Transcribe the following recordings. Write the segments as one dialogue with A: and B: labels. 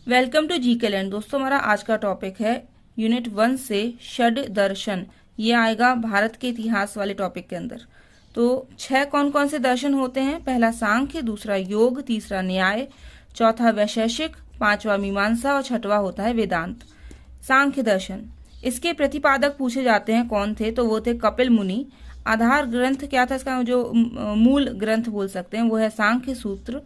A: Welcome to जी के land. दोस्तों, हमारा आज का टॉपिक है यूनिट 1 से षड दर्शन। ये आएगा भारत के इतिहास वाले टॉपिक के अंदर। तो 6 कौन कौन से दर्शन होते हैं? पहला सांख्य, दूसरा योग, तीसरा न्याय, चौथा वैशेषिक, पांचवा मीमांसा और छठवा होता है वेदांत। सांख्य दर्शन, इसके प्रतिपादक पूछे जाते हैं कौन थे, तो वो थे कपिल मुनि। आधार ग्रंथ क्या था इसका, जो मूल ग्रंथ बोल सकते हैं, वो है सांख्य सूत्र।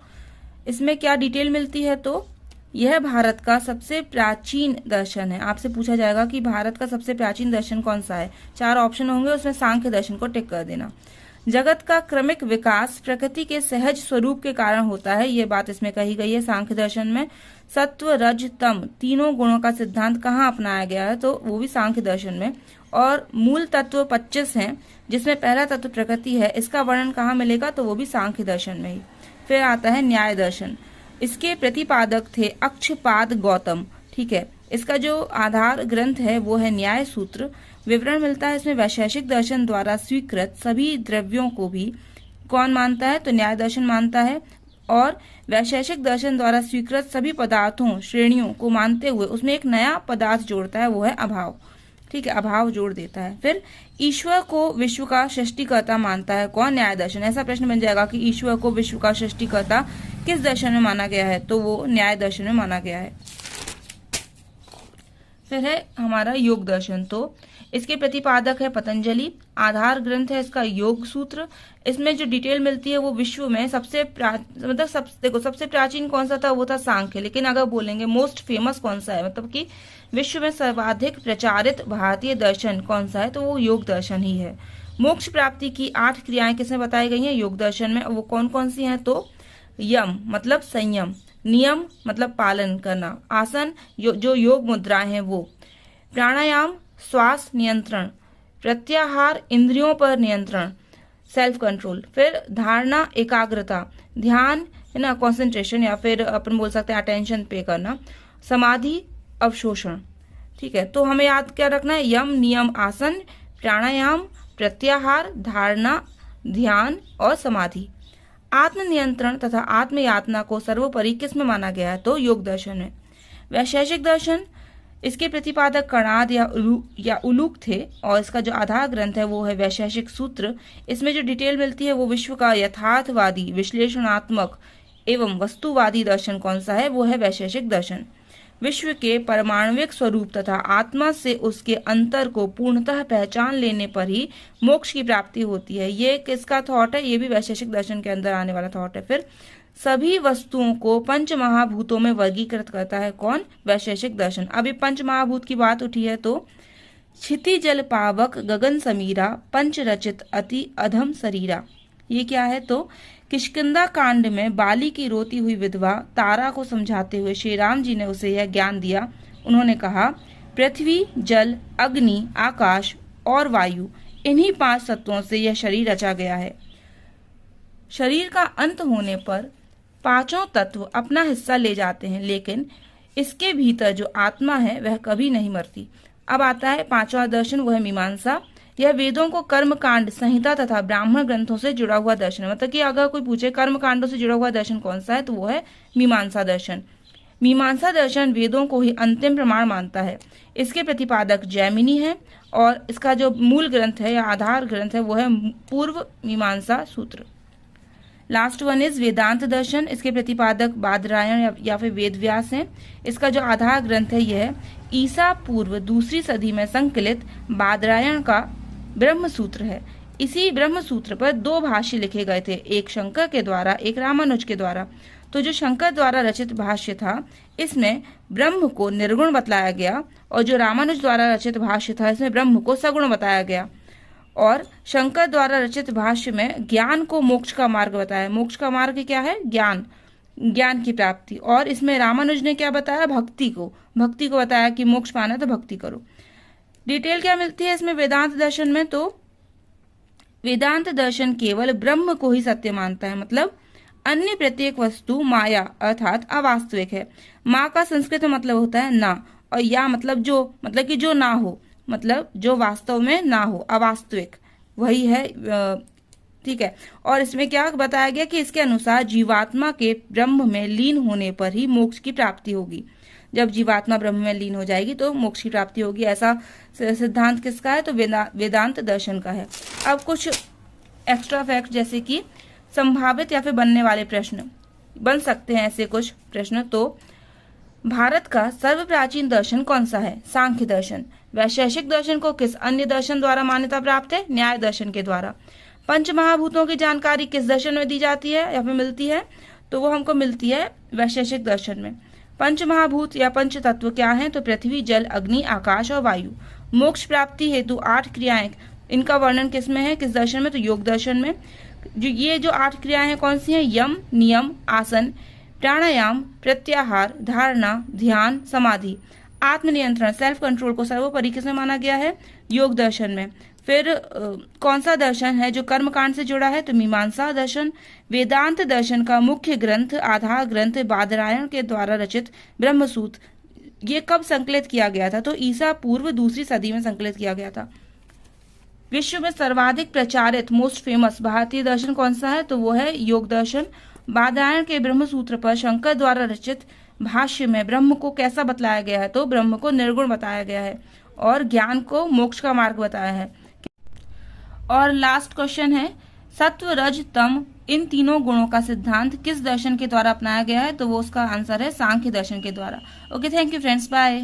A: इसमें क्या डिटेल मिलती है, तो यह भारत का सबसे प्राचीन दर्शन है। आपसे पूछा जाएगा कि भारत का सबसे प्राचीन दर्शन कौन सा है। 4 ऑप्शन होंगे, उसमें सांख्य दर्शन को टिक कर देना। जगत का क्रमिक विकास प्रकृति के सहज स्वरूप के कारण होता है, ये बात इसमें कही गई है सांख्य दर्शन में। सत्व रज तम तीनों गुणों का सिद्धांत कहाँ अपनाया गया है, तो वो भी सांख्य दर्शन में। और मूल तत्व 25 हैं, जिसमें पहला तत्व प्रकृति है। इसका वर्णन कहाँ मिलेगा, तो वो भी सांख्य दर्शन में ही। फिर आता है न्याय दर्शन। इसके प्रतिपादक थे अक्षपाद गौतम। ठीक है, इसका जो आधार ग्रंथ है वो है न्याय सूत्र। विवरण मिलता है इसमें वैशेषिक दर्शन द्वारा स्वीकृत सभी द्रव्यों को भी कौन मानता है, तो न्याय दर्शन मानता है। और वैशेषिक दर्शन द्वारा स्वीकृत सभी पदार्थों श्रेणियों को मानते हुए उसमें एक नया पदार्थ जोड़ता है, वो है अभाव। ठीक है, अभाव जोड़ देता है। फिर ईश्वर को विश्व का सृष्टिकर्ता मानता है कौन, न्याय दर्शन। ऐसा प्रश्न बन जाएगा कि ईश्वर को विश्व का सृष्टिकर्ता किस दर्शन में माना गया है, तो वो न्याय दर्शन में माना गया है। फिर है हमारा योग दर्शन। तो इसके प्रतिपादक है पतंजलि। आधार ग्रंथ है इसका योग सूत्र। इसमें जो डिटेल मिलती है वो विश्व में सबसे सबसे प्राचीन कौन सा था, वो था सांख्य। लेकिन अगर बोलेंगे मोस्ट फेमस कौन सा है, मतलब कि विश्व में सर्वाधिक प्रचारित भारतीय दर्शन कौन सा है, तो वो योग दर्शन ही है। मोक्ष प्राप्ति की 8 क्रियाएं किसमें बताई गई हैं, योग दर्शन में। वो कौन कौन सी हैं, तो यम मतलब संयम, नियम मतलब पालन करना, आसन जो योग मुद्राएं हैं वो, प्राणायाम श्वास नियंत्रण, प्रत्याहार इंद्रियों पर नियंत्रण सेल्फ कंट्रोल, फिर धारणा एकाग्रता, ध्यान है ना कंसंट्रेशन, या फिर अपन बोल सकते हैं अटेंशन पे करना, समाधि अवशोषण। ठीक है, तो हमें याद क्या रखना है, यम नियम आसन, प्राणायाम, प्रत्याहार, धारणा, ध्यान और समाधि। आत्मनियंत्रण तथा आत्मयातना को सर्वोपरि किस में माना गया है, तो योग दर्शन में। वैशेषिक दर्शन, इसके प्रतिपादक कणाद या उलूक थे, और इसका जो आधार ग्रंथ है वो है वैशेषिक सूत्र। इसमें जो डिटेल मिलती है वो विश्व का यथार्थवादी विश्लेषणात्मक एवं वस्तुवादी दर्शन कौन सा है, वो है वैशेषिक दर्शन। विश्व के परमाणविक स्वरूप तथा आत्मा से उसके अंतर को पूर्णतः पहचान लेने पर ही मोक्ष की प्राप्ति होती है। ये किसका थॉट है, ये भी वैशेषिक दर्शन के अंदर आने वाला थॉट है। फिर सभी वस्तुओं को पंच महाभूतों में वर्गीकृत करता है कौन, वैशेषिक दर्शन। अभी पंच महाभूत की बात उठी है, तो क्षिति जल पावक गगन समीरा पंच रचित अति अधम शरीरा। ये क्या है, तो किष्किंधा कांड में बाली की रोती हुई विधवा तारा को समझाते हुए श्री राम जी ने उसे यह ज्ञान दिया। उन्होंने कहा, पृथ्वी जल अग्नि आकाश और वायु, इन्हीं 5 तत्वों से यह शरीर रचा गया है। शरीर का अंत होने पर 5 तत्व अपना हिस्सा ले जाते हैं, लेकिन इसके भीतर जो आत्मा है वह कभी नहीं मरती। अब आता है 5वां दर्शन, वो है मीमांसा। यह वेदों को कर्म कांड संहिता तथा ब्राह्मण ग्रंथों से जुड़ा हुआ दर्शन है। मतलब कि अगर कोई पूछे कर्म कांडों से जुड़ा हुआ दर्शन कौन सा है, तो वो है मीमांसा दर्शन। मीमांसा दर्शन वेदों को ही अंतिम प्रमाण मानता है। इसके प्रतिपादक जैमिनी है, और इसका जो मूल ग्रंथ है या आधार ग्रंथ है वो है पूर्व मीमांसा सूत्र। लास्ट वन इज वेदांत दर्शन। इसके प्रतिपादक बादरायण या फिर वेदव्यास हैं। इसका जो आधार ग्रंथ है यह ईसा पूर्व 2री सदी में संकलित बादरायण का ब्रह्म सूत्र है। इसी ब्रह्म सूत्र पर 2 भाष्य लिखे गए थे, एक शंकर के द्वारा, एक रामानुज के द्वारा। तो जो शंकर द्वारा रचित भाष्य था इसमें ब्रह्म को निर्गुण बतलाया गया, और जो रामानुज द्वारा रचित भाष्य था इसमें ब्रह्म को सगुण बताया गया। और शंकर द्वारा रचित भाष्य में ज्ञान को मोक्ष का मार्ग बताया। मोक्ष का मार्ग क्या है, ज्ञान की प्राप्ति। और इसमें रामानुज ने क्या बताया, भक्ति को बताया कि मोक्ष पाना तो भक्ति करो। डिटेल क्या मिलती है इसमें वेदांत दर्शन में, तो वेदांत दर्शन केवल ब्रह्म को ही सत्य मानता है। मतलब अन्य प्रत्येक वस्तु माया अर्थात अवास्तविक है। माँ का संस्कृत मतलब होता है ना, और या मतलब जो, मतलब कि जो ना हो, मतलब जो वास्तव में ना हो, अवास्तविक, वही है ठीक है। और इसमें क्या बताया गया कि इसके अनुसार जीवात्मा के ब्रह्म में लीन होने पर ही मोक्ष की प्राप्ति होगी। जब जीवात्मा ब्रह्म में लीन हो जाएगी तो मोक्ष की प्राप्ति होगी। ऐसा सिद्धांत किसका है? तो वेदांत दर्शन का है। अब कुछ एक्स्ट्रा फैक्ट, जैसे कि संभावित या फिर बनने वाले प्रश्न बन सकते हैं ऐसे कुछ प्रश्न। तो भारत का सर्व प्राचीन दर्शन कौन सा है? सांख्य दर्शन। वैशेषिक दर्शन को किस अन्य दर्शन द्वारा मान्यता प्राप्त है? न्याय दर्शन के द्वारा। पंच महाभूतों की जानकारी किस दर्शन में दी जाती है या फिर मिलती है? तो वो हमको मिलती है वैशेषिक दर्शन में। पंच महाभूत या पंच तत्व क्या हैं? तो पृथ्वी, जल, अग्नि, आकाश और वायु। मोक्ष प्राप्ति हेतु 8 क्रियाएं, इनका वर्णन किस में है? किस दर्शन में? तो योग दर्शन में। जो 8 क्रियाएं हैं कौन सी हैं? यम, नियम, आसन, प्राणायाम, प्रत्याहार, धारणा, ध्यान, समाधि। आत्मनियंत्रण, सेल्फ कंट्रोल को सर्वोपरि किसमें माना गया है? योग दर्शन में। फिर कौन सा दर्शन है जो कर्मकांड से जुड़ा है? तो मीमांसा दर्शन। वेदांत दर्शन का मुख्य ग्रंथ, आधार ग्रंथ बादरायण के द्वारा रचित ब्रह्मसूत्र, ये कब संकलित किया गया था? तो ईसा पूर्व 2री सदी में संकलित किया गया था। विश्व में सर्वाधिक प्रचारित, मोस्ट फेमस भारतीय दर्शन कौन सा है? तो वो है योग दर्शन। बादरायण के ब्रह्मसूत्र पर शंकर द्वारा रचित भाष्य में ब्रह्म को कैसा बतलाया गया है? तो ब्रह्म को निर्गुण बताया गया है और ज्ञान को मोक्ष का मार्ग बताया है। और लास्ट क्वेश्चन है, सत्व, रज, तम, इन तीनों गुणों का सिद्धांत किस दर्शन के द्वारा अपनाया गया है? तो वो उसका आंसर है सांख्य दर्शन के द्वारा। Okay, thank you friends, bye.